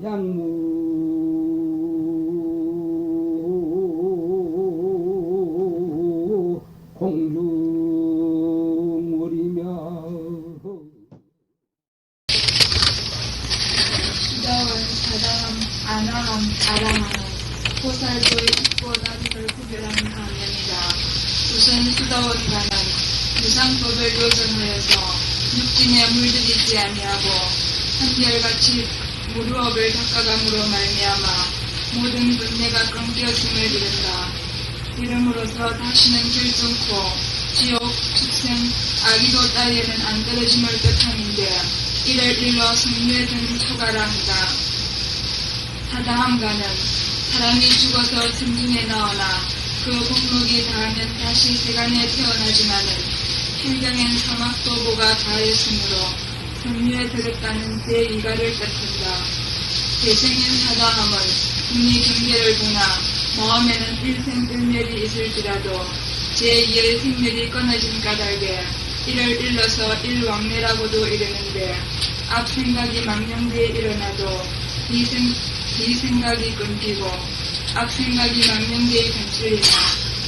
양무 공중물이며 수다원, 사다함, 아나함, 아라함은 보살도의 있고 나비를 구별하는 방면이다. 우선 수다원가는 무상법을 요전하여서 육진에 물들이지 아니하고 한결같이 무루업을 닦아감으로 말미암아 모든 번뇌가 끊겨짐을 이른다. 이름으로써 다시는 결정코 지옥, 축생, 아기도 따위에는 안 떨어짐을 뜻함인데 이를 일러 성류에 든 초가라 한다. 사다함가는 사람이 죽어서 승중에 나오나 그 복록이 다하면 다시 세간에 태어나지만은 필경엔 사막도보가 다하였으므로 성류에 들었다는 제2가를 뜻한다. 대생인 사다함은 분이 경계를 보나 마음에는 일생일멸이 있을지라도 제2의 생멸이 끊어진 까닭에 이를 일러서 일왕래라고도 이르는데 앞 생각이 망령되에 일어나도 뒤 생각이 끊기고 앞 생각이 망령되에 간출리나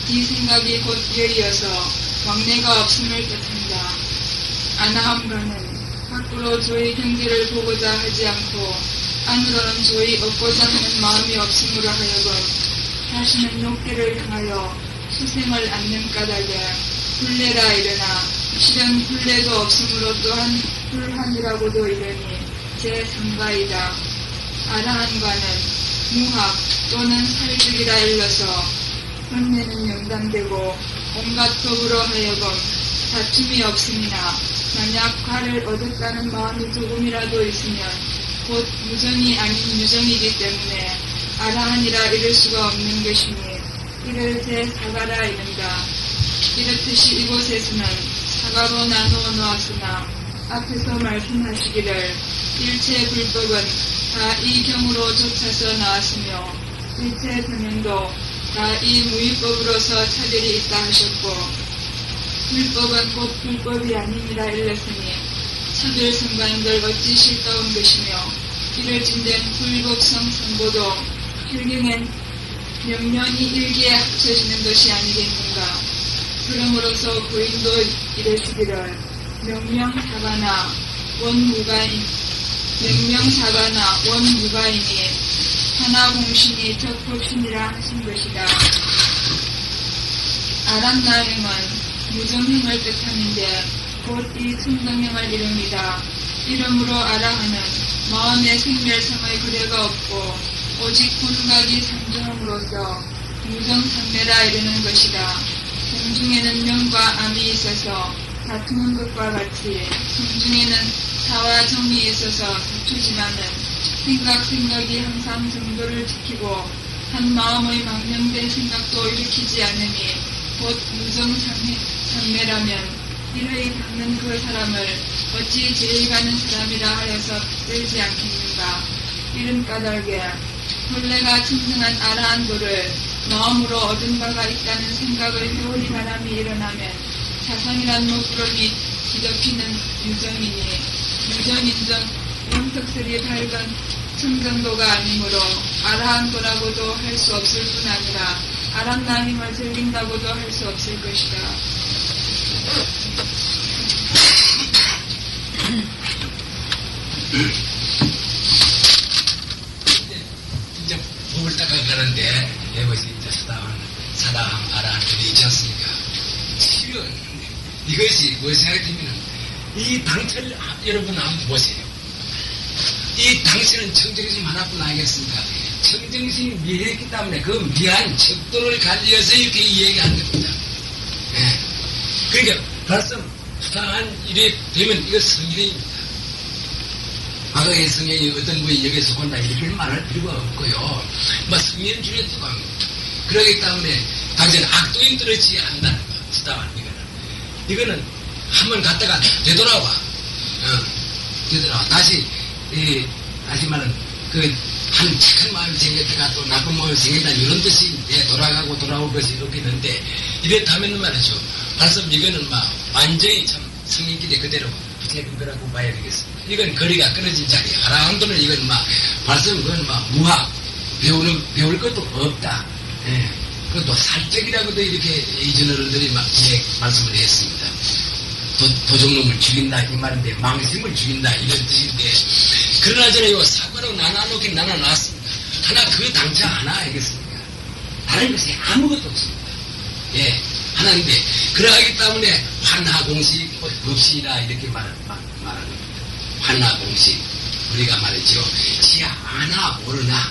뒤 생각이 곧 열이어서 왕래가 없음을 뜻한다. 아나함가는 밖으로 조의 경계를 보고자 하지 않고 안으로는 조의 얻고자 하는 마음이 없음으로 하여금 다시는 욕계를 향하여 수생을 않는 까닭에 불례라 이르나 실은 불례도 없으므로 또한 불한이라고도 이르니 제3가이다. 아라한과는 무학 또는 살직이라 일러서 번뇌는 영담되고 온갖 법으로 하여금 다툼이 없음이나 만약 과를 얻었다는 마음이 조금이라도 있으면 곧 무정이 아닌 유정이기 때문에 아라한이라 이를 수가 없는 것이니 이를 제4가라 이른다. 이렇듯이 이곳에서는 사가로 나누어 놓았으나 앞에서 말씀하시기를 일체 불법은 다 이 경으로 쫓아서 나왔으며 일체 변명도 다 이 무위법으로서 차별이 있다 하셨고 불법은 곧 불법이 아니니라 일렀으니 차별성관들 어찌 실다운 것이며 이를 진된 불법성 상보도 필경엔 명령이 일기에 합쳐지는 것이 아니겠는가. 그러므로서 고인도 이르시기를 명명사가나 원무가이니 하나공신이 적법신이라 하신 것이다. 아람나행은 무정행을 뜻하는데 곧 이 충정행을 이릅니다. 이름으로 아라하는 마음의 생멸성의 그대가 없고 오직 본각이 상정함으로써 무정상매라 이르는 것이다. 공중에는 명과 암이 있어서 다투는 것과 같이 성중에는 사와 정이 있어서 다투지만은 생각이 항상 정도를 지키고 한 마음의 망령된 생각도 일으키지 않으니 곧 무정상매라면 이러히 닦는 그 사람을 어찌 제일 가는 사람이라 하여서 들지 않겠는가. 이런 까닭에 본래가 진정한 아라한도를 마음으로 얻은 바가 있다는 생각을 회오리 바람이 일어나면 사상이란 목구름이 뒤덮이는 유정이니 유정인정 영특설이 밝은 청정도가 아니므로 아라한도라고도 할 수 없을 뿐 아니라 아람나힘을 즐긴다고도 할 수 없을 것이다. 이제 법을 닦아가는데 이것이 이제 사다함, 아라한들이 있지 않습니까? 실은 이것이 뭐 생각되면 이 당체를 여러분 한번 보세요. 이 당체는 청정심 하나뿐 아니겠습니까? 청정심이 미했기 때문에 그 미한 척도를 갈려서 이렇게 이야기한 겁니다. 예. 그러니까 벌써 수상한 일이 되면 이거 성일입니다. 과거의 성현이 어떤 분이 여기서 본다 이렇게 말할 필요가 없고요. 뭐 성현 중에 또 그러기 때문에 당신은 악도인 떨어지지 않는다는 거. 수다만 이거는 한번 갔다가 되돌아와. 되돌아와. 다시 말은 한 착한 마음이 생겼다가 또 나쁜 마음이 생긴다 이런 뜻인데 돌아가고 돌아올 것이 이렇게 있는데 이렇다면 말이죠. 벌써 이거는 완전히 참 성인끼리 그대로 부채빈 거라고 봐야 되겠습니다. 이건 거리가 끊어진 자리. 아라한도는 이건 말씀 그건 막 무학, 배울 것도 없다. 예. 그것도 살적이라고도 이렇게 이전 어른들이 막 말씀을 했습니다. 도적놈을 죽인다 이 말인데 망심을 죽인다 이런 뜻인데 그러나 저는 이거 사과로 나눠놓긴 나눠놨습니다. 하나 그 당차 하나 알겠습니까? 다른 것이 아무것도 없습니다. 예, 하나인데 그러하기 때문에 환하공식 법시라 이렇게 말하는 겁니다. 환하공식 우리가 말했죠. 지하 아나 모르나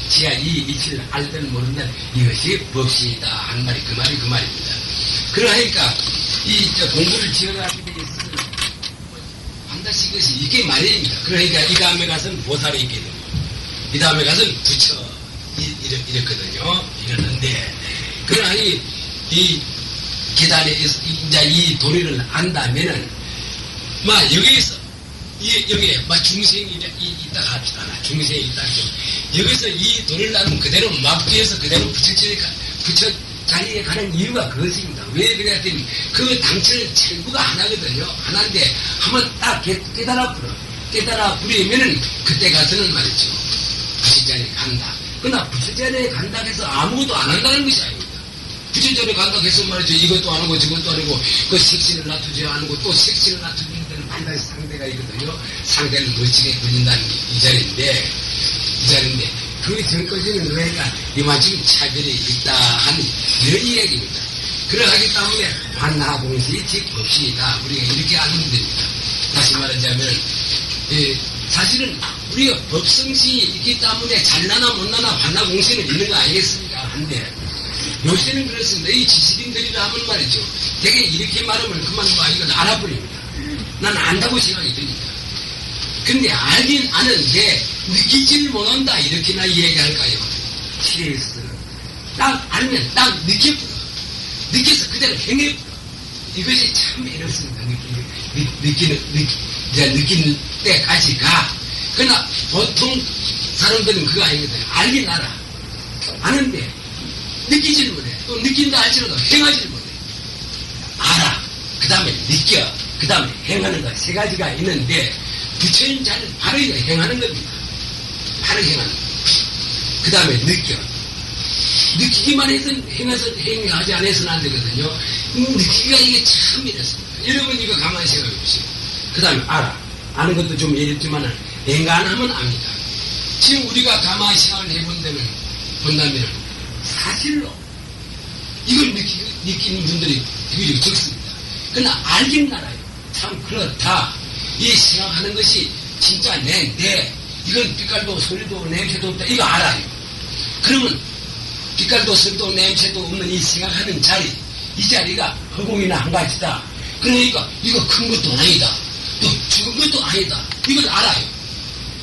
지하 이 이치를 알든 모른다 이것이 법시이다 하는 말이 그 말입니다. 그러니까 이 공부를 지어가게 되어 있어서 반드시 이것이 이게 말입니다. 그러니까 이 다음에 가서는 보살이 있게 됩니다. 이 다음에 가서는 부처 이랬거든요. 이러는데 그러나 이 계단에 이제 이 도리를 안다면은 막 여기에서 여기에 막 중생이 있다 합시다. 중생이 있다 하죠. 여기서 이 도리를 알면 그대로 막 뒤에서 그대로 부처 자리에 가는 이유가 그것입니다. 왜 그랬더니 그 당철 전부가 하나거든요. 하나인데 한번 딱 깨달아 부리면은 그때 가서는 말이죠. 부처 자리에 간다. 그러나 부처 자리에 간다 해서 아무것도 안 한다는 것이 아닙니다. 부처 자리에 간다 해서 말이죠. 이것도 안 하고 저것도 안 하고 그 색신을 놔두지 않고 또 색신을 놔두는 데는 반드시 상대가 있거든요. 상대를 멋지게 그린다는 게 이 자리인데 그 전까지는 그러니까 이만큼 차별이 있다 하는 이런 이야기입니다. 그러하기 때문에 환하공시 즉 법시이다. 우리가 이렇게 알면 됩니다. 다시 말하자면 사실은 우리가 법성시 있기 때문에 잘나나 못나나 환하공시는 있는 거 아니겠습니까? 한데 요새는 그렇습니다. 이 지식인들이라 하면 말이죠. 되게 이렇게 말하면 그만 이건 알아버립니다. 난 안다고 생각이 듭니다. 근데 알긴 아는데 느끼지를 못한다 이렇게나 이야기할까요? 실수 딱 알면 딱 느껴서 그대로 행해버려. 이것이 참 이렇습니다. 느끼는 때까지가. 그러나 보통 사람들은 그거 아니거든요. 알긴 알아. 아는데 느끼지를 못해. 또 느낀다 할지라도 행하지를 못해. 알아. 그 다음에 느껴. 그 다음에 행하는 거 세 가지가 있는데 부처님 자는 바로 이거 행하는 겁니다. 바로 행하는 거. 그 다음에 느껴. 느끼기만 해서 행하지 않아서는 안 되거든요. 느끼기가 이게 참 이렇습니다. 여러분 이거 가만히 생각해 보세요. 그 다음에 알아. 아는 것도 좀 예렸지만 행간하면 압니다. 지금 우리가 가만히 생각을 본다면 사실로 이걸 느끼는 분들이 비교적 적습니다. 그러나 알긴 알아요. 참 그렇다. 이 생각하는 것이 진짜 내인데 이건 빛깔도 소리도 냄새도 없다. 이거 알아요. 그러면 빛깔도 소리도 냄새도 없는 이 생각하는 자리, 이 자리가 허공이나 한 가지다. 그러니까 이거 큰 것도 아니다. 또 죽은 것도 아니다. 이걸 알아요.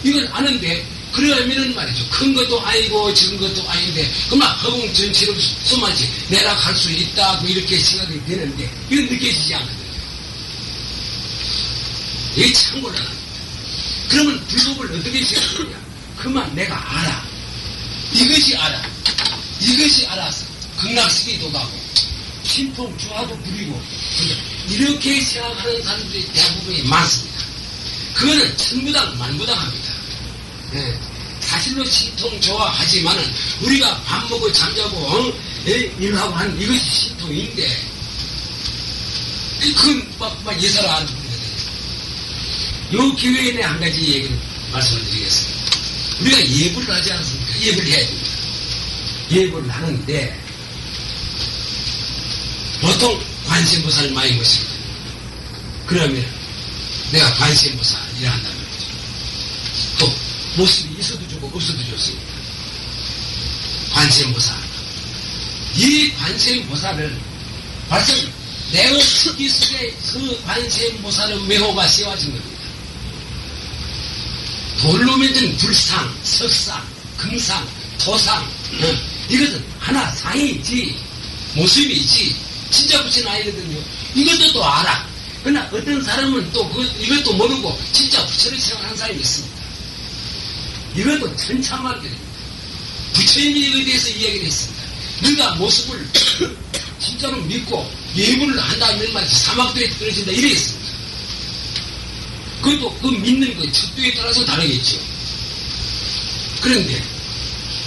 이걸 아는데 그러면은 말이죠. 큰 것도 아니고 적은 것도 아닌데 그만 허공 전체로 쏘마지 내락할 수 있다고 이렇게 생각이 되는데 이건 느껴지지 않거든요. 이게 참 곤란합니다. 그러면 불법을 어떻게 생각하느냐? 그만 내가 알아. 이것이 알아. 이것이 알아서 극락시기도 가고 신통 조화도 부리고 이렇게 생각하는 사람들이 대부분이 많습니다. 그거는 천부당 만부당합니다. 네. 사실로 신통 조화하지만은 우리가 밥 먹고 잠자고 일하고 하는 이것이 신통인데 그건 막 예사를 안 합니다. 요 기회에 한 가지 얘기를 말씀을 드리겠습니다. 우리가 예불을 하지 않습니까? 예불을 해야 됩니다. 예불을 하는데 보통 관세음보살을 많이 모십니다. 그러면 내가 관세음보살이라 한다는 거죠. 또 모습이 있어도 좋고 없어도 좋습니다. 관세음보살. 이 관세음보살을 벌써 내가 특기 속에 그 관세음보살의 외호가 세워진 겁니다. 돌로 만든 불상, 석상, 금상, 토상 이것은 하나 상이지 모습이 있지 진짜 부처는 아니거든요. 이것도 또 알아. 그러나 어떤 사람은 또 이것도 모르고 진짜 부처를 생각하는 사람이 있습니다. 이것도 천차만별입니다. 부처님이 이거에 대해서 이야기를 했습니다. 네가 모습을 진짜로 믿고 예불을 한다는 말이 사막도에 떨어진다 이랬습니다. 그것도 그 믿는 그 척도에 따라서 다르겠죠. 그런데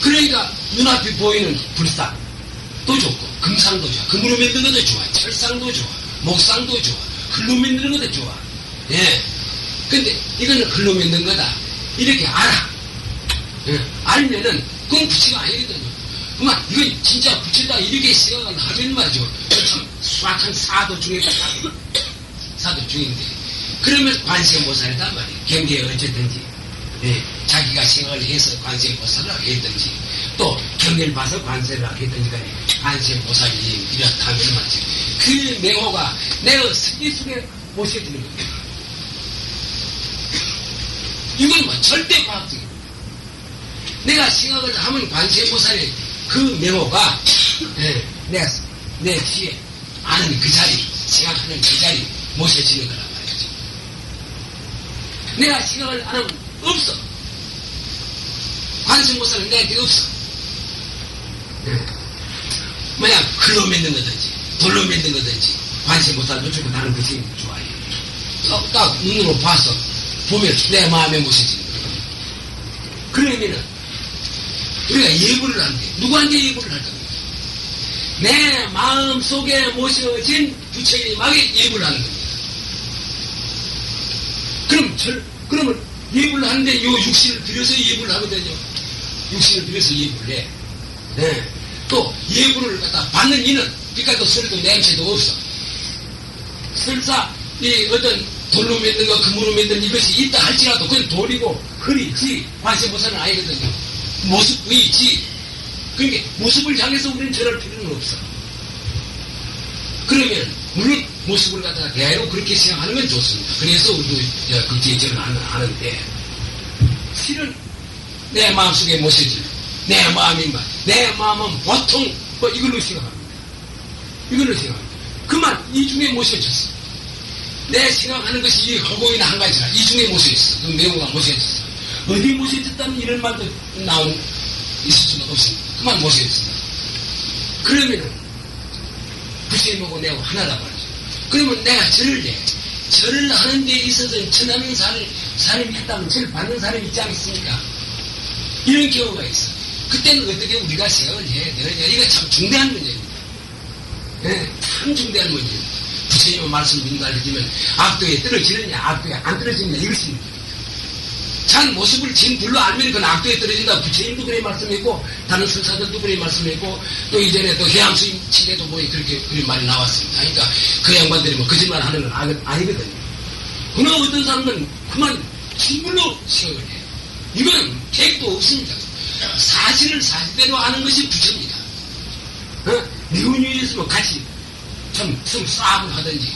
그러니까 눈앞에 보이는 불상도 좋고 금상도 좋아. 금으로 만든 것도 좋아. 철상도 좋아. 목상도 좋아. 글로 만드는 것도 좋아. 예. 근데 이거는 글로 만든 거다. 이렇게 알아. 예. 알면은 그건 부치가 아니거든요. 그만 이건 진짜 부치다 이렇게 생각을 하면 말이죠. 참 수학한 사도 중에 사도 중인데 그러면 관세음보살이단 말이에요. 경계에 어쨌든지 예. 자기가 생각을 해서 관세음보살을 하겠든지 또 경계를 봐서 관세를 하겠든지 간에 관세음보살이 이렇다면 말이죠. 그 명호가 내가 스기 속에 모셔지는 겁니다. 이건 뭐 절대 과학적이에요. 내가 생각을 하면 관세음보살의 그 명호가 예, 내가 내 뒤에 아는 그 자리 생각하는 그 자리 모셔지는 거란 말이죠. 내가 생각을 안 하면 없어. 관세음보살은 내한테 없어. 예. 만약 글로 맺는 거든지 돌로 맺는 거든지 관세음보살도 좋고 나는 그 지금 좋아해. 딱 눈으로 봐서 보면 내 마음에 모셔지는 거예요. 그러면은 우리가 예불을 하는데 누구한테 예불을 할 겁니까? 내 마음속에 모셔진 부처님에게 예불을 하는 겁니다. 그러면 예불을 하는데 요 육신을 빌어서 예불을 하거든요. 육신을 빌어서 예불을 해. 네. 또 예불을 갖다 받는 이는 빛깔도 소리도 냄새도 없어. 설사 이 어떤 돌로 만든 거 금으로 만든 이것이 있다 할지라도 그건 돌이고 흙이지 관세음보살은 아니거든요. 모습이지. 그러니까 모습을 향해서 우리는 절할 필요는 없어. 그러면 물론 모습을 갖다가 대로 그렇게 생각하는 건 좋습니다. 그래서 우리도 그렇게 절을 하는데 실은 내 마음속에 모셔질 내 마음인만 내 마음은 보통 뭐 이걸로 생각합니다. 이걸로 생각합니다. 그만 이 중에 모셔졌어. 내 생각하는 것이 허공이나 한 가지라 이 중에 모셔졌어. 그 내용과 모셔졌어. 어디 모셔졌다는 이런 말도 있을 수가 없습니다. 그만 모셔졌습니다. 그러면은 부처님하고 내가 하나다 말이죠. 그러면 내가 절을 해. 절을 하는 데 있어서 천하는 사람이 했다면 절 받는 사람이 있지 않겠습니까? 이런 경우가 있어. 그때는 어떻게 우리가 생각을 해야 되느냐. 이거 참 중대한 문제입니다. 네, 참 중대한 문제입니다. 부처님의 말씀을 민달해주면 악도에 떨어지느냐 악도에 안 떨어지느냐 이것이 문제입니다. 참 모습을 진불로 알면 그건 악도에 떨어진다. 부처님도 그래 말씀했고 다른 선사들도 그래 말씀했고 또 이전에 또 해암수임 책에도 뭐 그렇게 그런 말이 나왔습니다. 그러니까 그 양반들이 뭐 거짓말 하는 건 아니거든요. 그러나 어떤 사람은 그만 진불로 생각을 해요. 이거는 택도 없습니다. 사실을 사실대로 아는 것이 부처입니다. 미운 일이 있으면 같이 참 싸움을 하든지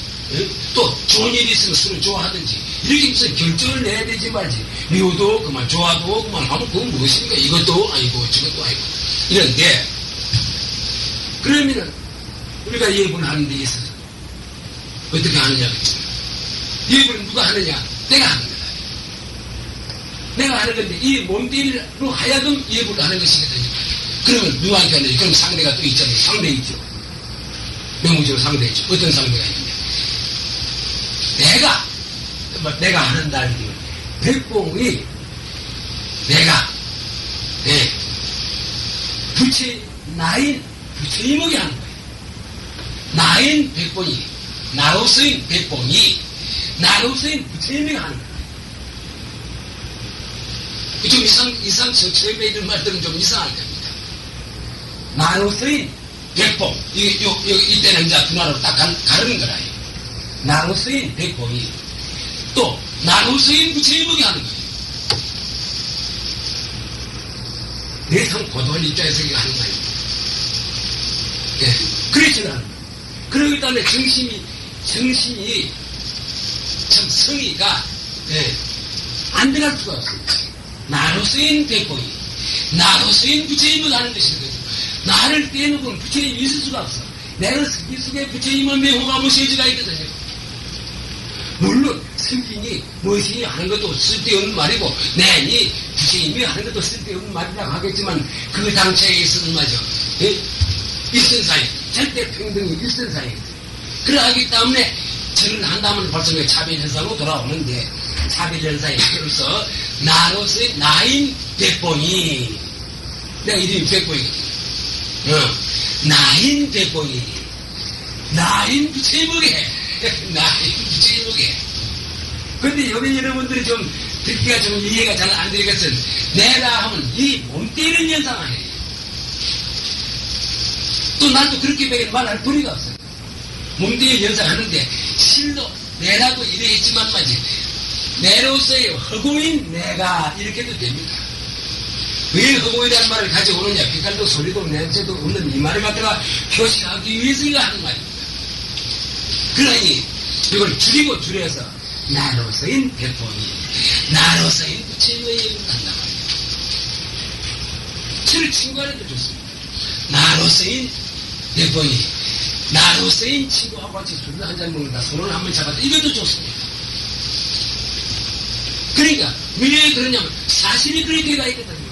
또 좋은 일이 있으면 서로 좋아하든지 이렇게 무슨 결정을 내야 되지 말지. 미워도 그만 좋아도 그만 하면 그건 무엇입니까? 이것도 아니고 저것도 아니고 이런데 그러면은 우리가 예불을 하는 데 있어서 어떻게 하느냐 예불은 누가 하느냐? 내가 하는 거다. 내가 하는 건데 이 몸뚱이로 하여금 예불을 하는 것이거든요. 그러면 누구한테 하느냐? 그럼 상대가 또 있잖아요. 상대 있죠. 명무적으로 상대 있죠. 어떤 상대가 있느냐? 내가 하는 날이요. 백봉이 내가 부처님에게 하는 거예요. 나인 백봉이 나로서인 백봉이 나로서인 부처님에게 하는 거예요. 좀 처음에 이런 말들은 좀 이상할 겁니다. 나로서인 백봉 이때는 이제 두 나라로 딱 가르는 거라요. 나로서인 백봉이 또 나로서인 부처님에게 하는 거예요. 내성 고도한 입장에서 이거 하는 거예요. 예, 그렇지는 않아요. 그러기 때문에 정신이 참 성의가 안 들어갈 수가 없어요. 나로서인 백봉이 나로서인 부처님을 하는 것이거든요. 나를 떼놓고는 부처님이 있을 수가 없어. 내가 이 속에 부처님은 매호가 모셔지가 있거든요. 물론 성인이 무엇이 하는 것도 쓸데없는 말이고 내니 부처님이 하는 것도 쓸데없는 말이라고 하겠지만 그 당체에 있어서는 말이죠. 일선사에 절대 평등이 일선사에 있어요. 그러하기 때문에 절을 한다면 벌써 차별현상으로 돌아오는데 차별현상에 비로소 나로서의 나인 백봉이, 내가 이름이 백봉이거든. 나인 백봉이, 나인 부처이목에, 나인 부처이목에. 근데 여기 여러분들이 좀 듣기가 좀 이해가 잘 안 되겠어요. 내가 하면 이 몸 때리는 현상 아니에요. 또 나도 그렇게 말할 도리가 없어요. 몸 때리는 현상 하는데 실로 내라고 이래 했지만 말이지, 내로서의 허공인 내가 이렇게 해도 됩니다. 왜 허공이라는 말을 가져오느냐? 빛깔도 소리도 냄새도 없는 이 말을 갖다가 표시하기 위해서 이거 하는 말입니다. 그러니 이걸 줄여서 나로서인 백본이, 나로서인 부처님의 한단 말이에요. 저를 친구하는 데 좋습니다. 나로서인 백본이, 나로서인 친구하고 같이 술을 한잔 먹는다, 손을 한번 잡았다, 이것도 좋습니다. 그러니까 왜 그러냐면 사실이 그렇게 되어 있거든요.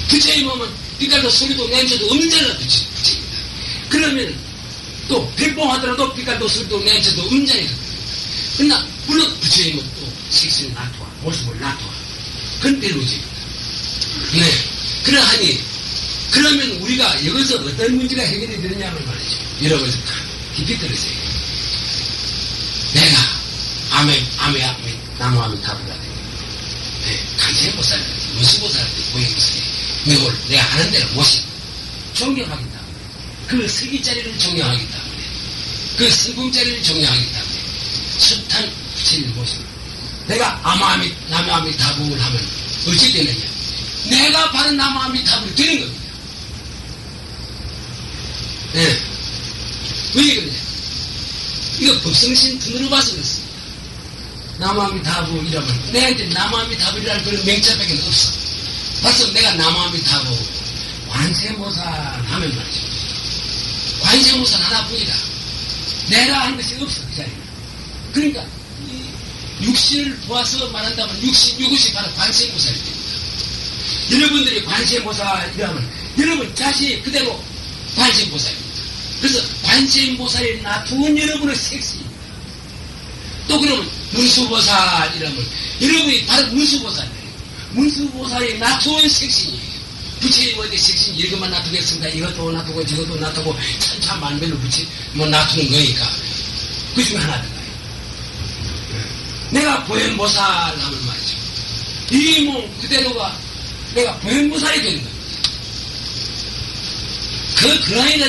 부처의 몸은 빛깔도 소리도 냄새도 없는 자가 부처입니다. 그러면 또 백봉하더라도 빛깔도 소리도 냄새도 없는 자이거든요. 그러나 물론 부처의 몸은 또 색신을 놔둬, 모습을 놔둬. 그건 별로집니다. 네. 그러하니 그러면 우리가 여기서 어떤 문제가 해결이 되느냐면 말이죠. 여러분들 깊이 들으세요. 내가 나무아미 타불라 돼. 간세보살한테, 무수보살한테, 고행보살에 명을 내가 하는 대로 모시고 존경하기 때문에, 그 서기자리를 존경하기 때문에, 그 성품자리를 존경하기 때문에 숱한 부처님을 모시고 내가 나무아미 타불을 하면 어찌 되느냐? 내가 바른 나무아미 타불이 되는 겁니다. 네. 왜 그러냐? 이거 법성신 분으로 봐서 그렇습니다. 나무아미타불이라면 내한테 나무아미타불이라는 그런 명자밖에 없어. 벌써 내가 나무아미타불 관세모살 하면 말이죠. 관세모살 하나뿐이다. 내가 하는 것이 없어, 그 자리에. 그러니까 이 육신을 보아서 말한다면 이것이 바로 관세모살이 됩니다. 여러분들이 관세모살이라면 여러분 자신이 그대로 관세모살입니다. 그래서 관세모살이 놔두은 여러분의 색시. 또 그러면 문수보살이라면 여러분이 바로 문수보살이에요. 문수보살이 놔두은 색신이에요. 부처님 어디 색신 이것만 놔두겠습니다. 이것도 놔두고 저것도 놔두고 천차만별로 놔두는 거니까 그 중에 하나더라요. 내가 보현보살 하면 말이죠. 이 몸 그대로가 내가 보현보살이 되는 겁니다. 그러니까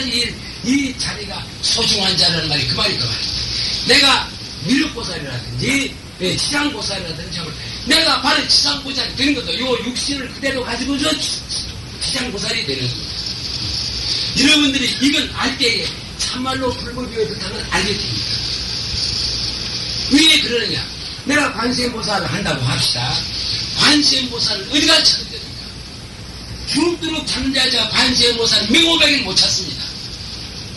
이 자리가 소중한 자라는 말이 그 말일 거 말이죠. 내가 미륵보살이라든지 지장보살이라든지 하면 내가 바로 지장보살이 되는 거다. 요 육신을 그대로 가지고 지장보살이 되는 겁니다. 여러분들이 이건 알 때에 참말로 불법이 어떻다는 알게 됩니다. 왜 그러느냐? 내가 관세음보살을 한다고 합시다. 관세음보살을 어디가 찾는 겁니까? 죽도록 찾는 자가 관세음보살 명호백을 못 찾습니다.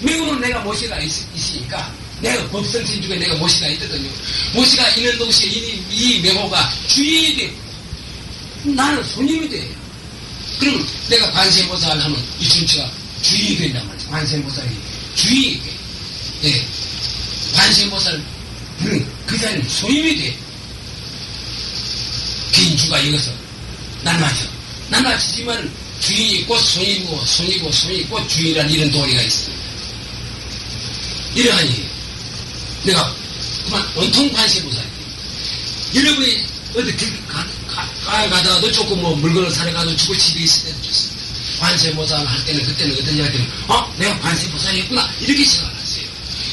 명호는 내가 모시가 있으니까 내가 법성신 중에 내가 모시가 있거든요. 모시가 있는 동시에 이 명호가 주인이 돼. 나는 손님이 돼. 그럼 내가 관세음보살을 하면 이 전체가 주인이 된단 말이죠. 관세음보살이 주인이 돼. 네. 관세음보살 그 자리는 손님이 돼. 빈주가 여기서 나눠지지만 주인이 있고 손이고 있고 주인이라는 이런 도리가 있습니다. 이러하니 내가 그만 온통 관세음보살이 됩니다. 여러분이 어디 가다가도 조금 물건을 사러 가도 주고 집에 있을 때도 좋습니다. 관세음보살 할 때는 그때는 어떤 할 때는 내가 관세음보살이 했구나 이렇게 생각을 하세요.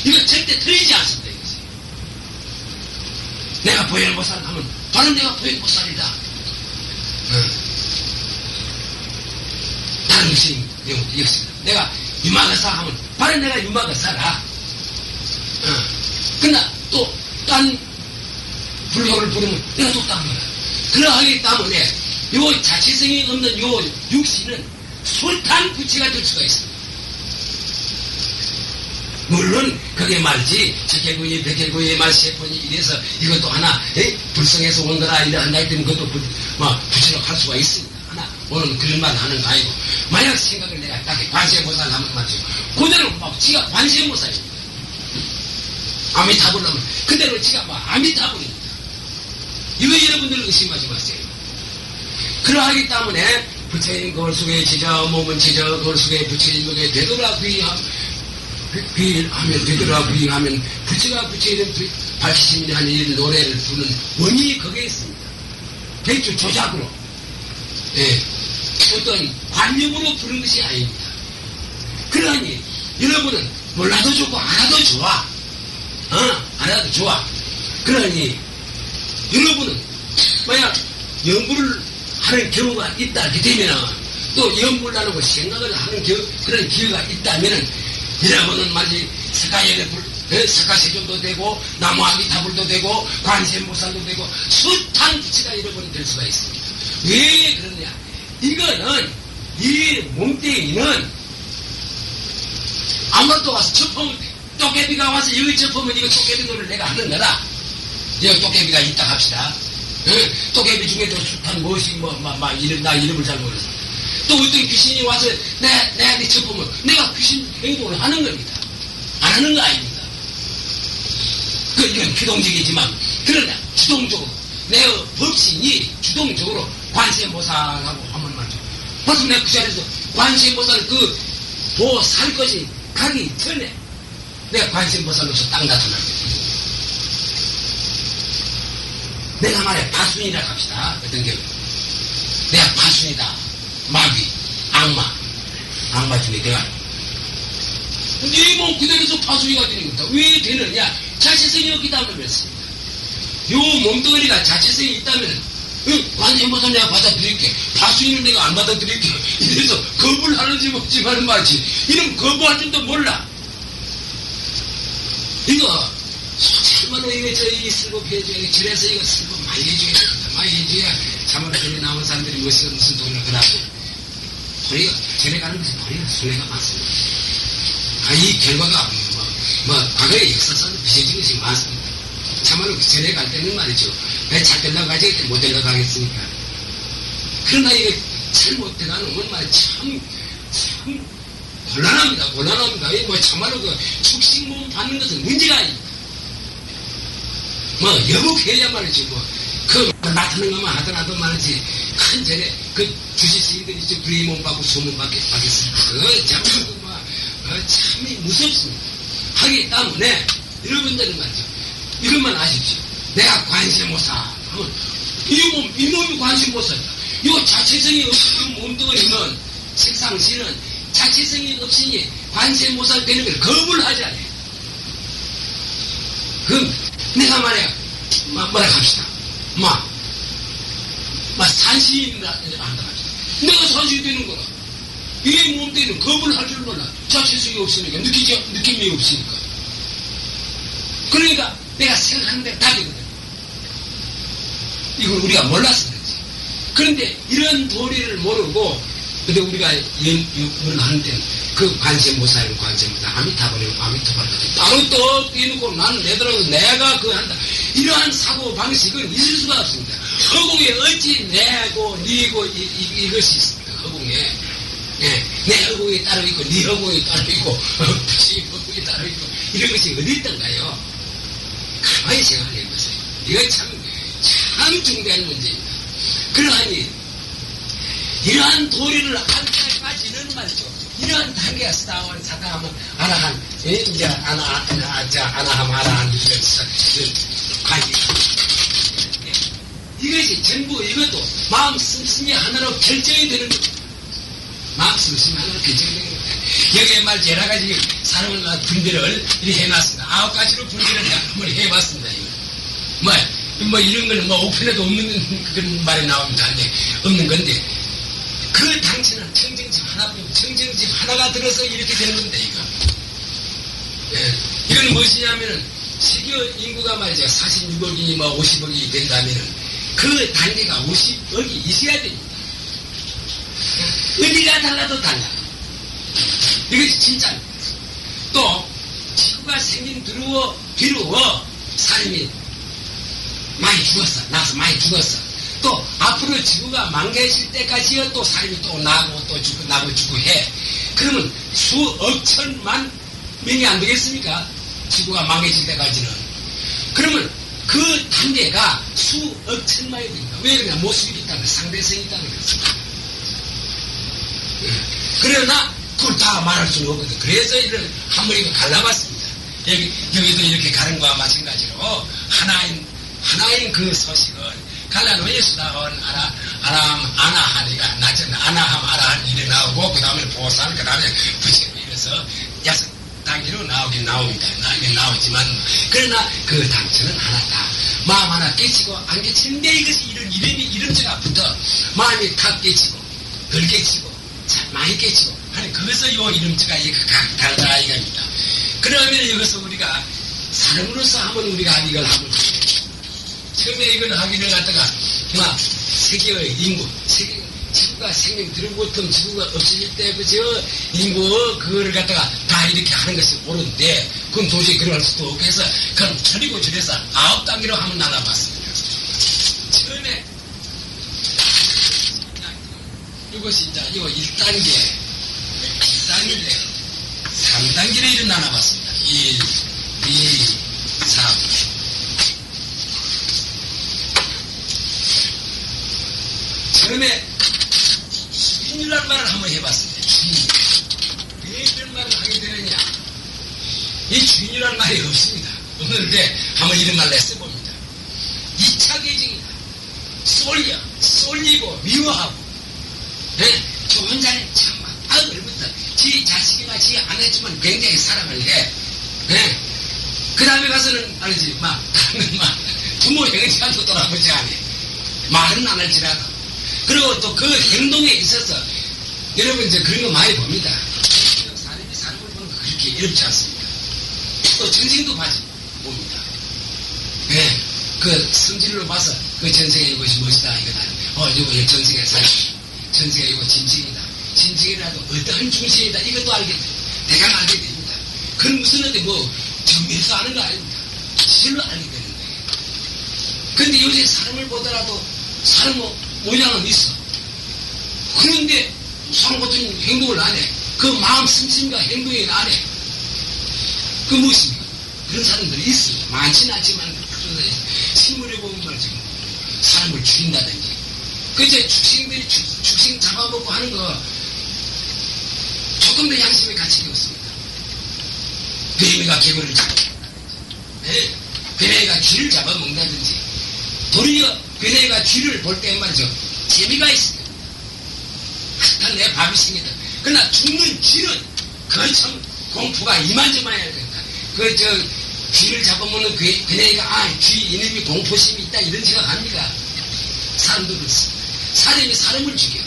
이거 절대 틀리지 않습니다. 이것이. 내가 보현보살 하면 바로 내가 보현보살이다. 다른 것이 내용도 역시 내가 유마가사 하면 바로 내가 유마가사라. 그러나 또 딴 불교를 부르면 내가 또 딴 거야. 그러하기 때문에 요 자체성이 없는 요 육신은 숱한 부치가 될 수가 있습니다. 물론 그게 말이지 적개구이 백개구이 말 세폰이 이래서 이것도 하나 불성해서 온 거라 이래 한다 했더니 그것도 부치로 할 수가 있습니다. 하나 오늘 그런 말 하는 거 아니고 만약 생각을 내가 딱 관세음보살 하면 말이죠. 그대로 지가 관세음보살입니다. 아미타불 하면 그대로 지가 아미타불입니다. 이거 여러분들 의심하지 마세요. 그러하기 때문에 부처님 거울 속에 지저 몸은 지저 거울 속에 부처님에게 되돌아 귀하면 되돌아 귀하면 부처가 부처님 발심이라는 이 노래를 부르는 원인이 거기에 있습니다. 대충 조작으로 어떤 관념으로 부른 것이 아닙니다. 그러니 여러분은 몰라도 좋고 알아도 좋아. 알아도 좋아. 그러니 여러분은 만약 연구를 하는 경우가 있다 하게 되면 또 연구를 하는 거 생각을 하는 그런 기회가 있다면 여러분은 말이지 석가세존도 되고 나무아미타불도 되고 관세음보살도 되고 숱한 부처가 여러분이 될 수가 있습니다. 왜 그러냐? 이거는 이 몸뚱이는 아무것도 와서 접하면 도깨비가 와서 여기 접하면 이거 도깨비 노를 내가 하는 거다. 여기 도깨비가 있다 합시다. 도깨비 중에도 숱한 무엇이 나 이름을 잘 모르겠어. 또 어떤 귀신이 와서 내한테 접하면 내가 귀신 행동을 하는 겁니다. 안 하는 거 아닙니다. 이건 비동적이지만 그러나 주동적으로 내 법신이 주동적으로 관세음보살하고 한번 말이죠. 벌써 내가 그 자리에서 관세음보살 살 것이 가기 전에 내가 관세음보살로서 딱 나타날 거예요. 내가 말해 파순이라 합시다. 어떤 경우 내가 파순이다. 마귀, 악마 중에 내가 네 몸 그대로서 파순이가 되는 겁니다. 왜 되느냐? 자체성이 없기 때문이었습니다. 요 몸뚱어리가 자체성이 있다면 관세음보살 내가 받아들일게. 파순이는 내가 안 받아들일게. 이래서 거부를 하는지 없지만은 말이지. 이런 거부할 줄도 몰라. 이거 참말로 이거 저희 슬급해줘야 절에서 이거 슬급 많이 해줘야 됩니다. 많이 해줘야 참말로 전에 나온 사람들이 무슨 돈을 그라고 돈이 전에 가는 것이 돈이 손해가 많습니다. 이 결과가 과거의 역사상으로 비춰진 것이 많습니다. 참말로 전에 갈 때는 말이죠. 왜 잘 되려고 가지 못 되려고 가겠습니까? 그러나 이거 잘못 돼가는 건 말이야 참 곤란합니다. 곤란합니다. 참말로 축식몸 받는 것은 문제가 아닙니다. 여복해야 말이지, 나타난 것만 하더라도 말이지, 큰 전에, 주시스님들이 불의 몸 받고 소문 받겠습니다. 참 무섭습니다. 하기 때문에, 여러분들은 말이죠. 이것만 아십시오. 내가 관세음보살 하면, 이 몸이 관세음보살이다. 이 자체성이 없이 몸뚱어리는, 색상시는 자체성이 없으니 관세음보살 되는 걸 거부를 하지 않아요. 그럼, 내가 말이야, 뭐라 합시다. 산신이라 한다 합시다. 내가 산신이 되는 거라. 이 몸뚱이는 거부를 할 줄 몰라. 자체성이 없으니까, 느낌이 없으니까. 그러니까, 내가 생각하는 대로 다 되거든. 이걸 우리가 몰라서 그렇지. 그런데, 이런 도리를 모르고, 근데 우리가 연구를 하는 때는, 관세음보살은 관세음보살, 아미타불이고 아미타불 따로 또 떼놓고 나는 내더라도 내가 한다. 이러한 사고 방식은 있을 수가 없습니다. 허공에 어찌 내고 니고 이것이 있습니다. 허공에. 내 허공에 따로 있고 네 허공에 따로 있고 부처의 허공에 따로 있고 이런 것이 어디 있던가요? 가만히 생각해 보세요. 이건 참 중대한 문제입니다. 그러하니 이러한 도리를 할 때까지는 말이죠. 이러한 단계가 싸워는 사다하면 아라한 이제 아나함 아라한 관계 이것이 전부 이것도 마음 씀씀이 하나로 결정이 되는 겁니다. 마음 씀씀이 하나로 결정이 되는 겁니다. 여기에 말 여러 가지 사람을 분별을 이렇게 해놨습니다. 9가지로 분별을 한번 해봤습니다. 이거. 이런 거는 옥편에도 없는 그런 말이 나옵니다. 없는 건데 그 당체는 청정집 하나뿐이고 청정집 하나가 들어서 이렇게 되는 겁니다. 이건 무엇이냐면은 세계 인구가 말이죠. 46억이 50억이 된다면은 그 단계가 50억이 있어야 됩니다. 어디가 달라도 달라. 이것이 진짜입니다. 또 지구가 생긴 뒤로 사람이 많이 죽었어. 나서 많이 죽었어. 또 앞으로 지구가 망가질 때까지요 또 사람이 또 나고 또 죽고 나고 죽고 해. 그러면 수억 천만 명이 안 되겠습니까? 지구가 망가질 때까지는. 그러면 그 단계가 수억 천만이 됩니다. 왜 그러냐? 모습이 있다는 상대성이 있다는 것입니다. 그러나 그걸 다 말할 수는 없거든. 그래서 이런 한 번이고 갈라봤습니다. 여기도 이렇게 가는 거와 마찬가지로 하나인 그 소식을 갈라놓은 수다원 아나하니가 낮은 아나함 아라한 일이 나오고 그 다음에 보살 그 다음에 부처님 이래서 6단계로 나오긴 나오지만 그러나 그 당처는 하나다. 마음 하나 깨치고 안 깨치는데 이것이 이름체가 붙어 마음이 탁 깨치고 덜 깨치고 참 많이 깨치고 하는 그것을 요 이름체가 다르다 이겁니다. 그러면 여기서 우리가 사람으로서 한번 우리가 이걸 한번 처음에 이걸 하기를 갖다가 세계의 인구 지구가 생명 들어보통 지구가 없어질 때 그저 인구 그거를 갖다가 다 이렇게 하는 것이 옳은데 그건 도저히 그럴 수도 없고 해서 그럼 저리고 저래서 9단계로 한번 나눠봤습니다. 처음에 이것이 이제 이거 1단계 2단계인데 3단계로 이렇게 나눠봤습니다. 1, 2, 3 처음에 주인이라는 말을 한번 해봤습니다. 주인. 왜 이런 말을 하게 되느냐? 이 주인이라는 말이 없습니다. 없는데 한번 이런 말을 써봅니다. 2차 계정이다. 쏠리고 미워하고 좋은 자는 참아 얼부터 지 자식이나 지 아내지만 굉장히 사랑을 해. 그 다음에 가서는 알지 부모 형제한테 돌아보지 않아. 말은 안 할지라도 그리고 또 그 행동에 있어서 여러분 이제 그런 거 많이 봅니다. 사람이 사람을 보는 거 그렇게 어렵지 않습니다. 또 전생도 봅니다. 그 성질로 봐서 그 전생에 이것이 멋이다 이거다. 이거 전생에 전생에 이거 진칭이다. 진칭이라도 어떠한 중심이다. 이것도 알게 됩니다. 대강 알게 됩니다. 그건 무슨 어디 정밀해서 아는 거 아닙니다. 실로 알게 되는 거예요. 근데 요새 사람을 보더라도 사람 모양은 있어. 그런데 사람 같은 행동을 안 해. 그 마음 심심과 행동이 안 해. 그 무엇입니까? 그런 사람들이 있습니다. 많지는 않지만 그런 사람이 식물에 보면 말이죠. 사람을 죽인다든지. 그제 축생들이 축생 잡아먹고 하는 거 조금 더 양심의 가치가 없습니다. 뱀이가 개구리를 잡아먹는다든지. 뱀이가 쥐를 잡아먹는다든지. 도리어 그네가 쥐를 볼 때 말이죠. 재미가 있습니다. 하여튼 내 밥이 생기다. 그러나 죽는 쥐는 그 참 공포가 이만저만해야 된다. 쥐를 잡아먹는 그네가 쥐 이놈이 공포심이 있다 이런 생각합니다. 사람도 그렇습니다. 사람이 사람을 죽여.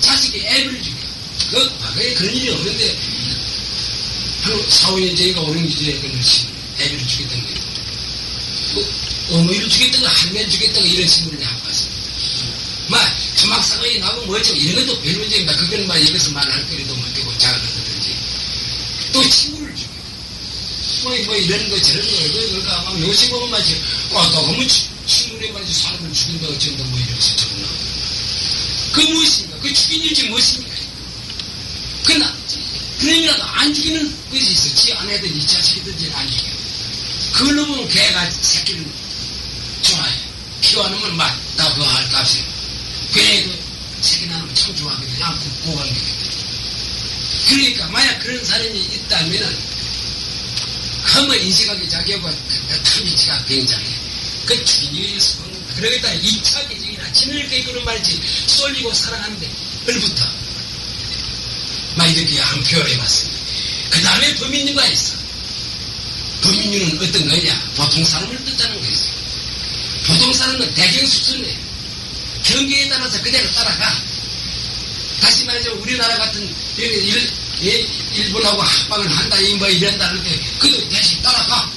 자식이 애를 죽여. 과거에 그런 일이 없는데 한 4, 5년 전인가 5년 전에 그런 애를 죽였던 거예요. 어머니를 죽였다가 할매를 친구를 이런 친구를 하고 왔습니다. 주막사건이 나고 뭐죠? 이런 것도 별 문제입니다. 그건 여기서 말할 거리도 못 되고 작아졌든지 또 친구를 죽여. 이런 거 저런 거 그러니까 요새 보면 말이죠. 또 보면 친구네 말이죠. 사람을 죽인다고 전다 이러면서 저런 나오고. 그 무엇입니까? 그 죽인 일지 무엇입니까? 그러나 그러면라도 안 죽이는 것이 있어. 지 아내든지 자식이든지 안 죽여. 그걸로 보면 개가 새끼를 좋아해. 키워놓으면 다 그거 할 값이에요. 개도 새끼 낳으면 참 좋아하거든요. 안 굽고 가는 게. 그러니까 만약 그런 사람이 있다면은 한번 인식하기 자기하고 탐지치가 굉장해. 그 주인이어서 먹는다. 그러겠다. 2차 계정이나 진을 깨고는 말이지 쏠리고 사랑하는데 얼부터 이렇게 한 표현을 해봤습니다. 그 다음에 범인류가 있어. 범인류는 어떤 거냐? 보통 사람을 뜻하는 거였어요. 보통 사람은 대경수순이에요. 경계에 따라서 그대로 따라가. 다시 말해서 우리나라 같은 일본하고 합방을 한다 이런다 할 때 그도 대신 따라가.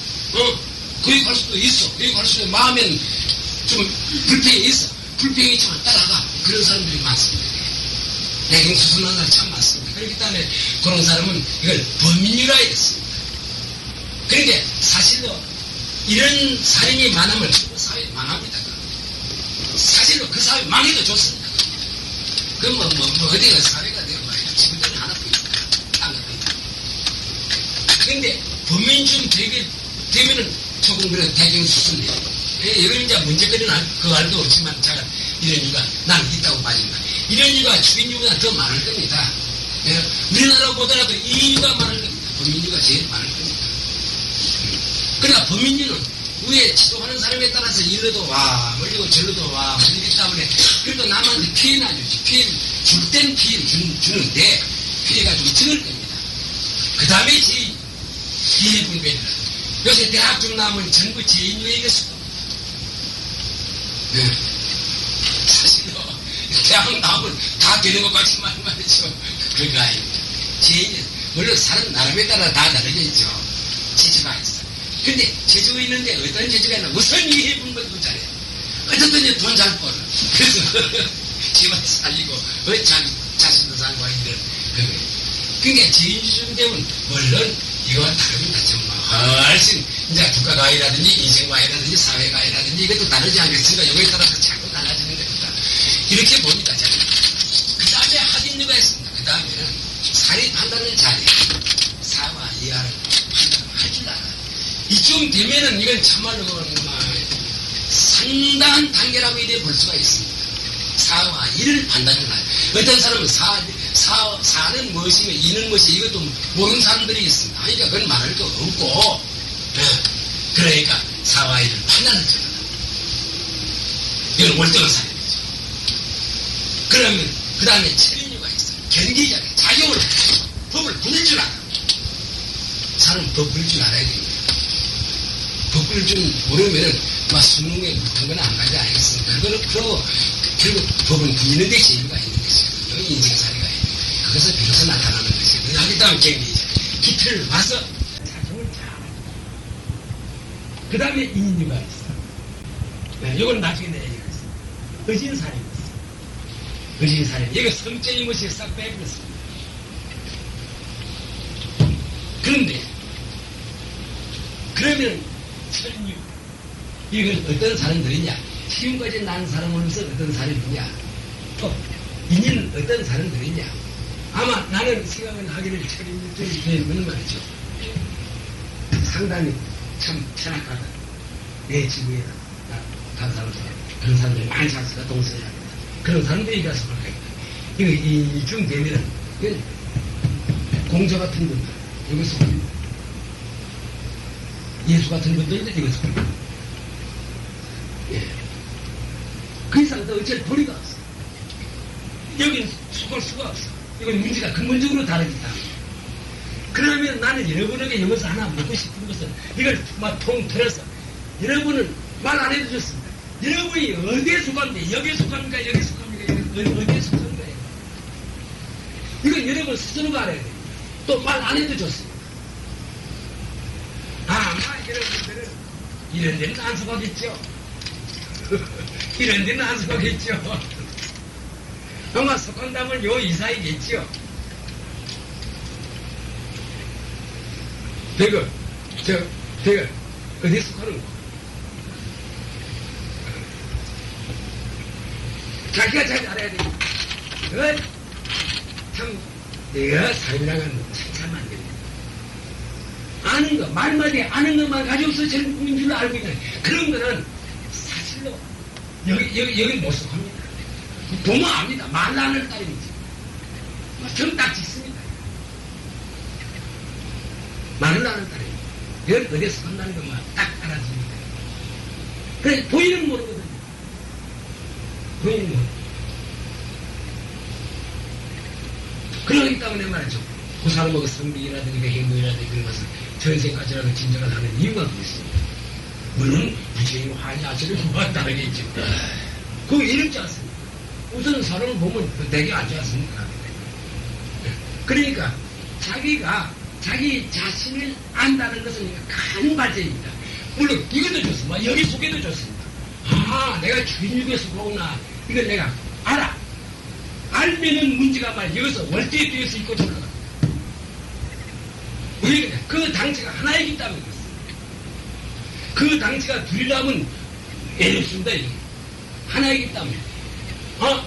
거기 갈 수도 있어. 거기 갈 수도 마음엔 좀 불평이 있어. 불평이 있지만 따라가. 그런 사람들이 많습니다. 대경수순하는 사람 참 많습니다. 그렇기 때문에 그런 사람은 이걸 범인류라 했습니다. 그런데 사실로 이런 사람이 많으면 그 사회 망합니다. 사실로 그 사회 망해도 좋습니다. 그럼 어디가 사회가 되고 말이야. 지구들은 하나뿐이다. 그런데 범인중 되면은 조금 그래 대경수순이에요. 이런 이제 문제거리는 그 알도 없지만 제가 이런 이유가 나는 있다고 봐집니다. 이런 이유가 죽인 이유보다 더 많을 겁니다. 예, 우리나라 보더라도 이 이유가 많을 겁니다. 범인류가 제일 많을 겁니다. 그러나 범인류는 위에 지도하는 사람에 따라서 일로도 와, 멀리고 절로도 와, 이기 때문에 그래도 남한테 피해는 안 주지. 줄 땐 피해를 주는데 피해가 좀 적을 겁니다. 그 다음에 비해분배를 요새 대학 중 나오면 전부 제인유행이었어. 네. 사실요, 대학 나오면 다 되는 것 같지만 말이죠. 그거 아닙니다. 제인은, 물론 사람 나름에 따라 다 다르겠죠. 재주가 있어. 근데 재주가 있는데 어떤 재주가 있나? 우선 이해분배도 잘해. 어쨌든 돈 잘 벌어. 그래서 집안 살리고, 자신도 살고 하는 그거예요. 그러니까 제인주중 되면 물론 이거와 다릅니다. 정말 훨씬 이제 국가가이라든지 인생가이라든지 사회가이라든지 이것도 다르지 않겠습니까? 이거에 따라서 자꾸 달라지는 겁니다. 이렇게 봅니다. 저는. 그 다음에 합의류가 있습니다. 그 다음에는 사리 판단을 잘해요. 사와 이하를 판단할 줄 알아요. 이쯤 되면은 이건 참말로 상당한 단계라고 이래 볼 수가 있습니다. 사와 이를 판단을 해요. 어떤 사람은 사는 무엇이며 이는 무엇이 이것도 모르는 사람들이 있습니다. 그러니까 그건 말할 거 없고, 그러니까 사와 이를 판단을 줘라. 이건 월등한 사람이죠. 그러면 그 다음에 체면류가 있어요. 견기자게 자격을 법을 부릴 줄 알아. 사람은 법 부릴 줄 알아야 됩니다. 법 부릴 줄 모르면은 막 수능에 붙은 건 안 가지 않겠습니까? 결국 법은 부리는 데 재미가 있는 것이거든요. 인생살이가 있는. 그것을 비로소 나타나는 것이거든요. 하기 때문에 견기자. 기틀을 봐서 자격을 잘. 그 다음에 인류가 있어. 네, 이건 나중에 내 얘기가 있어. 의진살이 있어. 의진살이. 이거 성적인 것이 싹 빼버렸습니다. 그런데, 그러면, 천류. 이건 어떤 사람들이냐? 지금까지 난 사람으로서 어떤 사람이냐? 또, 인연은 어떤 사람들이냐? 아마 나는 생각을 하기를 천류 되는 말이죠. 상당히 참 편악하다. 내 지구에다. 다른 사람들. 그런 사람들이 많지 않습니까? 동서야. 그런 사람들이 가서 말합니다. 이거, 이중 되면은, 공조 같은 분들, 여기서 예수 같은 분들도 여기서 예. 그 이상 더 어쩔 도리가 없어. 여기는 속을 수가 없어. 이건 문제가 근본적으로 다르기 때문에. 그러면 나는 여러분에게 여기서 하나 묻고 싶은 것은 이걸 막 통틀어서 여러분은 말 안 해도 좋습니다. 여러분이 어디에 속한데 여기에 속합니까? 여기에 속합니까? 어디에 속한 거예요? 이건 여러분 스스로가 알아야 돼요. 또 말 안 해도 좋습니다. 아마 여러분들은 이런 데는 안 속하겠죠. 이런 데는 안 속하겠죠. 아마 속한다면 요 이사이겠죠. 대거 어디에 속하는 거? 자기가 잘 알아야 돼. 참, 내가 삶이랑은 참 안 됩니다. 아는 거, 말마디 아는 것만 가지고서 전국민 줄로 알고 있는 그런 거는 사실로 여기 못 속합니다. 보면 압니다. 말라는 따름이지. 정딱 짓습니다. 말을 하는 따름이지. 여기 어디에 속한다는 것만 딱 알아줍니다. 그래, 보이는 모르거든요. 보이는 모르. 그러기 때문에 말이죠. 그 사람의 성비라든지 행동이라든지 그런 것을 전생까지라도 진정을 하는 이유가 있습니다. 물론 부처님 화냐시를 구한다는겠죠. 그거 이렇지 않습니까? 우선 사람을 보면 되게 앉지 않습니까? 그러니까 자기가 자기 자신을 안다는 것은 큰 발전입니다. 물론 이것도 좋습니다. 여기 속에도 좋습니다. 아, 내가 주인육에 속하구나. 이걸 내가 알아. 알면은 문제가 말 여기서 월대에 뛰어서 있고 올라가. 왜 그래? 그 당체가 하나이기 때문에 그렇습니다. 그 당체가 둘이라면 애롭습니다. 하나이기 때문에.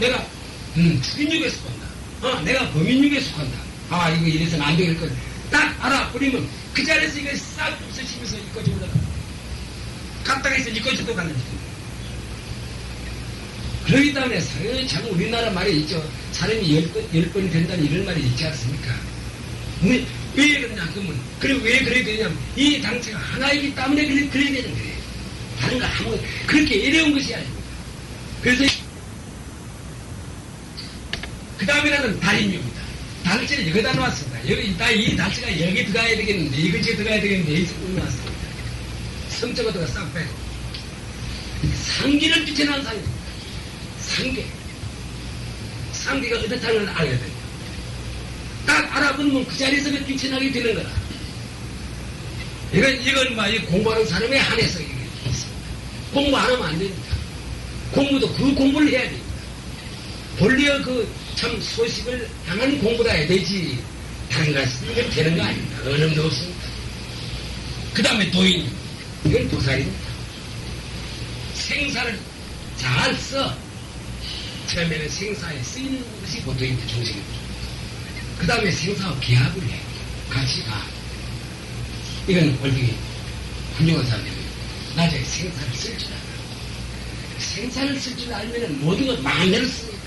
내가 주인육에 속한다. 내가 범인육에 속한다. 아, 이거 이래서는 안 되겠거든. 딱 알아버리면 그 자리에서 이거 싹 없어지면서 이까지 올라가. 갔다가 해서 이거지도 갔는지. 그러기 때문에 참 우리나라 말이 있죠. 사람이 열 번이 된다는 이런 말이 있지 않습니까? 왜 그러냐, 그러면. 그리고 왜 그래야 되냐면, 이 당체가 하나이기 때문에 그래야 되는 거예요. 다른 거 아무, 그렇게 어려운 것이 아닙니다. 그래서, 그 다음에는 달인입니다. 당체는 여기다 놓았습니다. 여기, 이 당체가 여기 들어가야 되겠는데, 이것이 들어가야 되겠는데, 여기서 놓았습니다. 성적으로 들어가 싹 빼고. 상기를 비춰놓은 상입니다. 상계가 어떻다는 걸 알아야 돼요. 딱 알아보면 그 자리에서 비춰나게 되는 거라. 이건 공부하는 사람에 한해서 이게 있습니다. 공부 안 하면 안 됩니다. 공부도 그 공부를 해야 됩니다. 본래의 참 소식을 향한 공부를 해야 되지. 다른 거 쓰면 되는 거 아닙니다. 어느 없습니다. 그 다음에 도인. 이건 도살입니다. 생사를 잘 써. 처음에는 생사에 쓰이는 것이 보통입니다. 중심입니다. 그 다음에 생사와 계합을 해. 같이 가. 이건 얼핏 훌륭한 사람들입니다. 나중에 생사를 쓸 줄 알아. 생사를 쓸 줄 알면 모든 걸 마음대로 씁니다.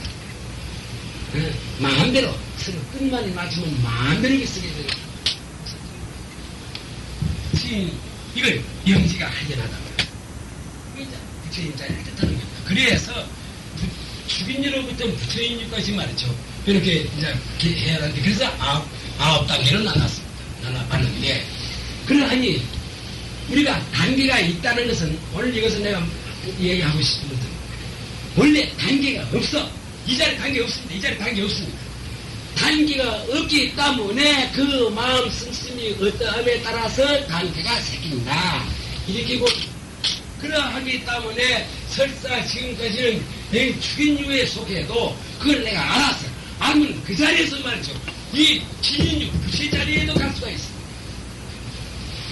마음대로 서로 끝만이 맞추면 마음대로 쓰게 됩니다. 이걸 영지가 하견하다. 부처님 자리를 뜻하는 겁니다. 그래서 주빈으로부터 부처님까지 말이죠. 이렇게 이제 해야 하는데, 그래서 아홉 단계로 나눠봤는데, 그러하니, 우리가 단계가 있다는 것은, 오늘 이것은 내가 얘기하고 싶은 것은, 원래 단계가 없어. 이 자리 단계 없습니다. 이 자리 단계 없습니다. 단계가 없기 때문에 그 마음 씀씀이 어떠함에 따라서 단계가 생긴다. 이렇게 보고, 그러하기 때문에 설사 지금까지는 내 축인유에 속해도 그걸 내가 알았어. 알면 그 자리에서 말이죠. 이 진인유, 부채 자리에도 갈 수가 있습니다.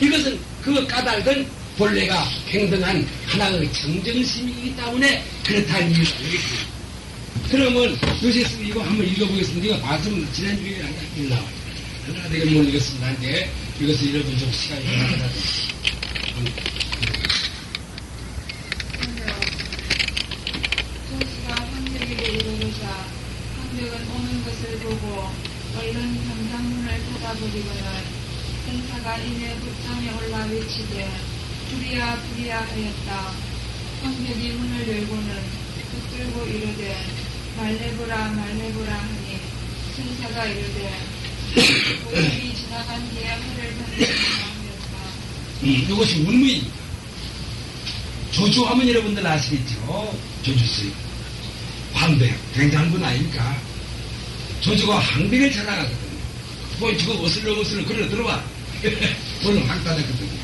이것은 그 까닭은 본래가 평등한 하나의 정정심이기 때문에 그렇다는 이유가 되겠습니다. 그러면 요새 이거 한번 읽어보겠습니다. 이거 봤으면 지난주에 안 나와요. 하나 내가 못 읽었습니다. 한데 이것을 읽어본 좀 시간이 나가다. 황벽은 오는 것을 보고 얼른 경장문을 닫아버리고는 생사가 이내 북장에 올라 외치되 불이야 불이야 하였다. 황벽이 문을 열고는 붙들고 이르되 말해보라 말해보라 하니 생사가 이르되 오늘이 지나간 뒤에 화를 받는다 하였다. 이것이 운무입니다. 조주하면 여러분들 아시겠죠? 조주스님. 황백, 굉장한 아닙니까? 조주가 황백을 찾아가거든요. 뭐, 지금 어슬렁어슬렁 걸어 들어와. 오늘 확 닫았거든요.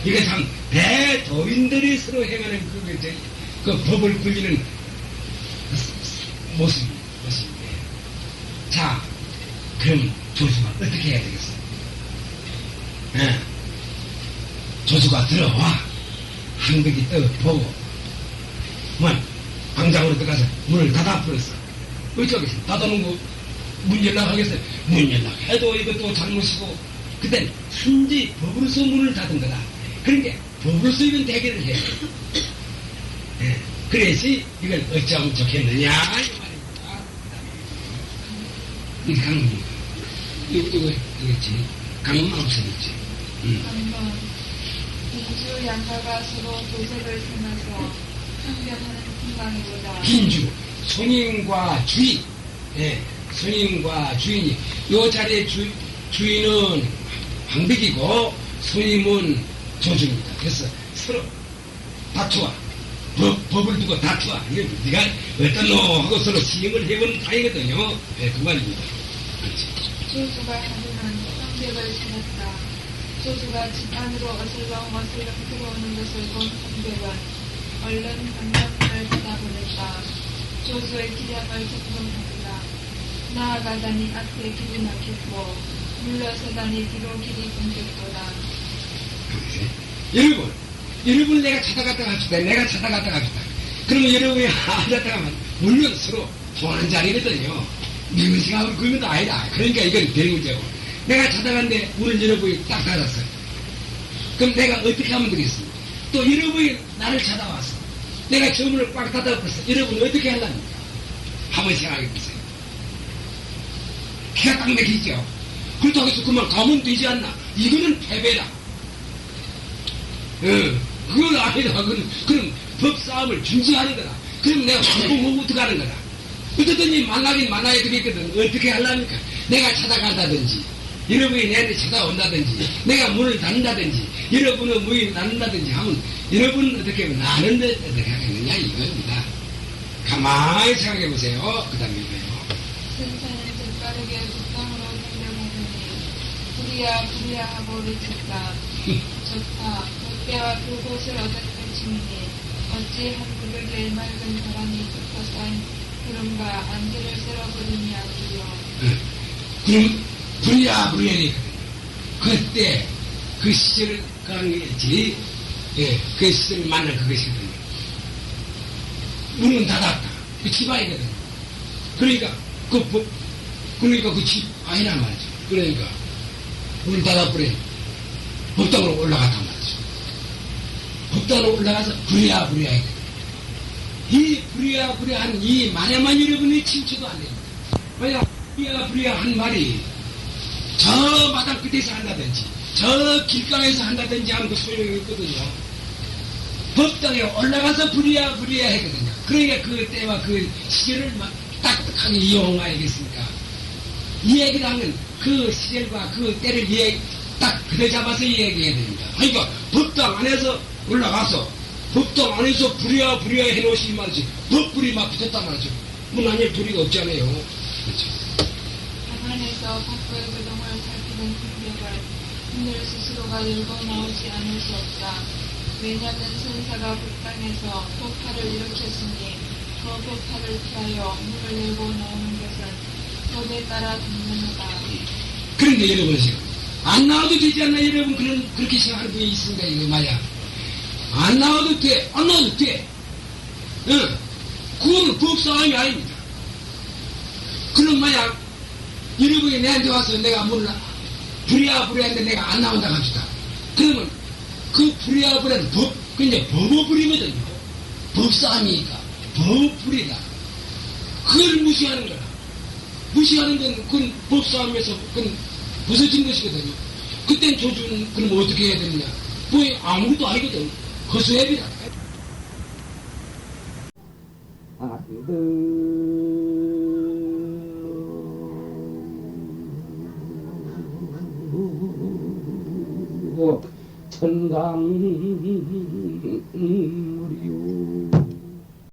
이게 참, 대도인들이 서로 행하는 그 법을 굴리는 모습인데. 자, 그럼 조주가 어떻게 해야 되겠어요? 조주가 들어와. 황백이 보고, 광장으로 들어가서 문을 닫아버렸어. 어쩌겠어? 닫아놓은 문 연락하겠어요? 문 연락해도 이것도 잘못이고, 그땐 순지 법으로서 문을 닫은 거다. 그러니까 법으로서 이건 대결을 해야 돼. 그래야지 이걸 어쩌면 좋겠느냐, 이 말입니다. 이게 강문이니까. 이거지. 강문만 없어졌지. 강문. 인주 양가가 서로 도색을 생해서 상견하는 순간이보다 긴주, 손님과 주인, 손님과 주인이, 요 자리의 주인은 황백이고, 손님은 조주입니다. 그래서 서로 다투와, 법을 두고 다투와, 네가 어떤 놈 하고 서로 시험을 해보는 타이거든요. 그 말입니다. 조주가 하루는 황백을 찾았다. 조주가 집 안으로 어슬렁 들어오는 것을 본 황백은 얼른 강장문을 닫아보냈다. 조주의 기량을 점검했다. 나아가다니 앞에 길이 막혔고 물러서다니 뒤로 길이 끊겼도다. 여러분 내가 찾아갔다 갑시다. 내가 찾아갔다 갑시다. 그러면 여러분이 앉았다 가면 물론 서로 좋아하는 자리거든요. 미운 생각을 그런 것도 아니다. 그러니까 이건 별 문제고. 내가 찾아갔는데 문을 여러분이 딱 닫았어요. 그럼 내가 어떻게 하면 되겠습니까? 또 여러분이 나를 찾아왔어. 내가 저 문을 꽉 닫아버렸어. 여러분 어떻게 하려니까? 한번 생각해 보세요. 기가 딱 막히죠. 그렇다고 해서 그만 가면 되지 않나? 이거는 패배다. 그건 아니다. 그럼 법싸움을 중지하는 거다. 그럼 내가 공부하고 어떡하는 거다. 어쨌든지 만나긴 만나야 되겠거든. 어떻게 하려니까? 내가 찾아간다든지, 여러분이 내한테 찾아온다든지, 내가 문을 닫는다든지, 여러분은 문을 닫는다든지 하면, 여러분은 어떻게 하면 나는 어떻게 하겠느냐, 이겁니다. 가만히 생각해 보세요. 그 다음에 뭐예요? 생사는 재빠르게 북방으로 달려가더니 부리야 하고 외쳤다. 좋다. 롯데와 그곳을 어떻게 치니 어찌 한 구르게 맑은 바람이 붙어 쌓인 구름과 안개를 쓸어버리냐고요. 그럼 부랴부랴니 그때 그 시절을 가는 게지. 그 시절을 만난 그것이거든요. 문은 닫았다. 그 집안이거든요. 그러니까 그 집 아니란 말이죠. 그러니까 문을 닫아버려 법당으로 올라갔단 말이죠. 법당으로 올라가서 부랴부랴 했거든요. 이 부랴부랴한 이 말에만 여러분이 침투도 안 됩니다. 만약 부랴부랴한 말이 저 마당 끝에서 한다든지 저 길가에서 한다든지 하는 그 소용이 있거든요. 법당에 올라가서 부랴부랴 했거든요. 그러니까 그 때와 그 시절을 막 딱딱하게 이용한 거 아니겠습니까? 이 얘기를 하면 그 시절과 그 때를 딱 그대 잡아서 이야기해야 됩니다. 그러니까 법당 안에서 올라가서 법당 안에서 부랴부랴 해놓으시 말이지. 법불이 막 붙었단 말이죠. 문 안에 불이가 없잖아요. 그렇죠. 방 안에서 밖의 그동을 살피는 힘들 스스로가 열고 나오지 않을 수 없다. 왜냐하면 선사가 법당에서 법화를 일으켰으니 그 법화를 피하여 문을 열고 나오는 것은 법에 따라 당연하다. 그런데 여러분 지금 안 나와도 되지 않나? 여러분 그렇게 생각하는 분이 있습니다. 이거 말이야. 안 나와도 돼. 안 나와도 돼. 그거는 법사항이 아닙니다. 그럼 만약 여러분이 내한테 와서 내가 몰라 부랴부랴한데 내가 안 나온다고 합시다. 그러면 그 부랴부랴는 그냥 법어불이거든요. 법사항이니까 법불이다. 그걸 무시하는 거라. 무시하는 건 그건 법사항에서 그건 벗어진 것이거든요. 그땐 조주는 그럼 어떻게 해야 되느냐? 뭐 아무것도 아니거든. 거수해비라. 천강물이요